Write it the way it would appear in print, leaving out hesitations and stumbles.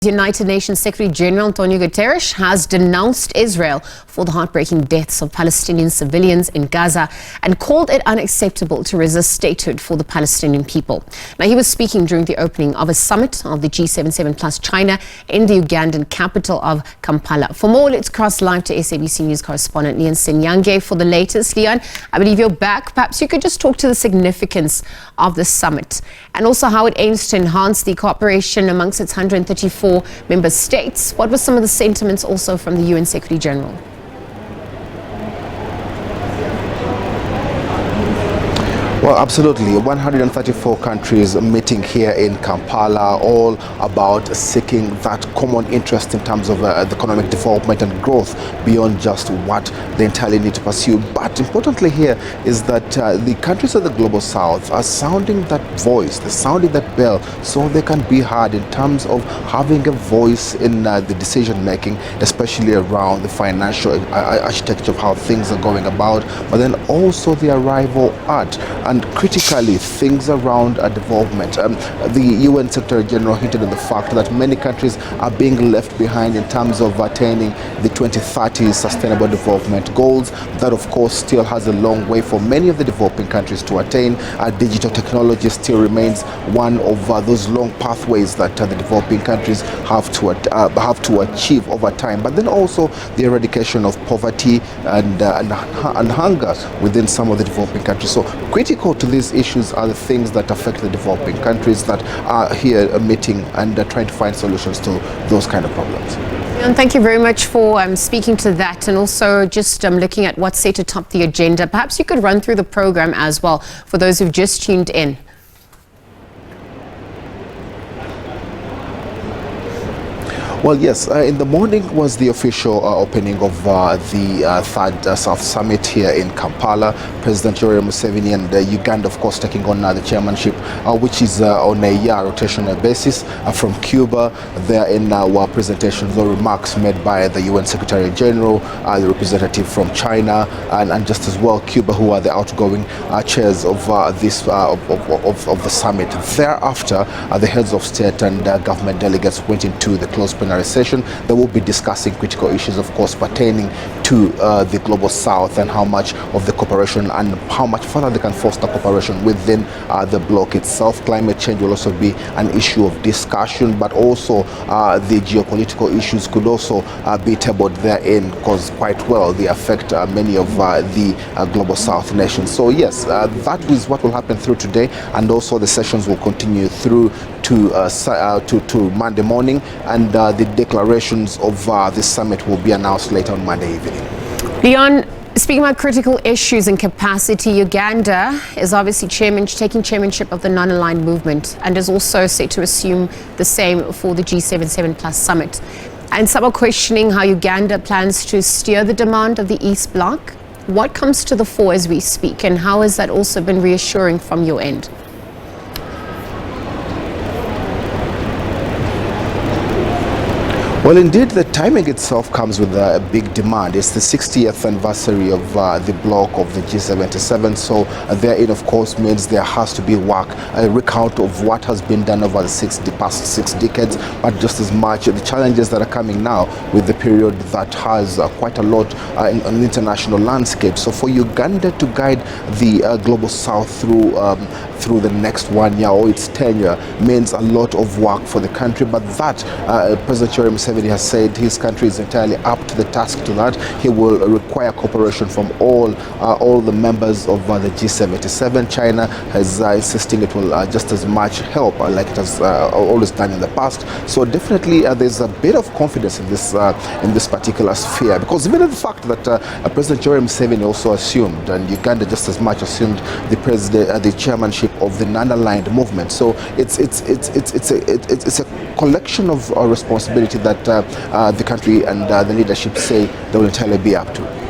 United Nations Secretary General António Guterres has denounced Israel for the heartbreaking deaths of Palestinian civilians in Gaza and called it unacceptable to resist statehood for the Palestinian people. Now, he was speaking during the opening of a summit of the G77 China in the Ugandan capital of Kampala. For more, let's cross live to SABC News correspondent Leon Ssenyange for the latest. Leon, I believe you're back. Perhaps you could just talk to the significance of the summit and also how it aims to enhance the cooperation amongst its 134 member states. What were some of the sentiments also from the UN Secretary General? Well, absolutely. 134 countries meeting here in Kampala, all about seeking that common interest in terms of the economic development and growth beyond just what they entirely need to pursue. But importantly here is that the countries of the global south are sounding that voice, they're sounding that bell, so they can be heard in terms of having a voice in the decision making, especially around the financial architecture of how things are going about, but then also the arrival at and critically things around development. The UN Secretary General hinted on the fact that many countries are being left behind in terms of attaining the 2030 Sustainable Development Goals. That, of course, still has a long way for many of the developing countries to attain. Digital technology still remains one of those long pathways that the developing countries have to achieve over time. But then also the eradication of poverty and hunger within some of the developing countries. So critical to these issues are the things that affect the developing countries that are here meeting and trying to find solutions to those kind of problems. And thank you very much for speaking to that, and also just looking at what's set atop the agenda. Perhaps you could run through the program as well for those who've just tuned in. Well, yes, in the morning was the official opening of the third South Summit here in Kampala. President Yoweri Museveni and Uganda, of course, taking on the chairmanship, which is on a rotational basis. From Cuba, there in our presentations or remarks made by the UN Secretary General, the representative from China, and just as well Cuba, who are the outgoing chairs of this of the summit. Thereafter, the heads of state and government delegates went into the closed plenary session. They will be discussing critical issues, of course, pertaining to the global south and how much of the cooperation and how much further they can foster cooperation within the bloc itself. Climate change will also be an issue of discussion, but also the geopolitical issues could also be tabled therein, because quite well they affect many of the global south nations. So yes, that is what will happen through today, and also the sessions will continue through to Monday morning, and the declarations of the summit will be announced later on Monday evening. Leon, speaking about critical issues and capacity, Uganda is obviously taking chairmanship of the non-aligned movement and is also set to assume the same for the G77 summit. And some are questioning how Uganda plans to steer the demand of the East Bloc. What comes to the fore as we speak, and how has that also been reassuring from your end? Well, indeed, the timing itself comes with a big demand. It's the 60th anniversary of the bloc of the G77, so therein, of course, means there has to be work, a recount of what has been done over the past 6 decades, but just as much the challenges that are coming now with the period that has quite a lot in the international landscape. So for Uganda to guide the global south through the next 1 year or its tenure means a lot of work for the country, but that President Yoweri Museveni has said his country is entirely up to the task to that. He will require cooperation from all the members of the G77. China is insisting it will just as much help like it has always done in the past. So definitely there's a bit of confidence in this particular sphere, because even the fact that President Yoweri Museveni also assumed, and Uganda just as much assumed, the chairmanship of the non-aligned movement. So it's a collection of responsibility that the country and the leadership say they will entirely be up to.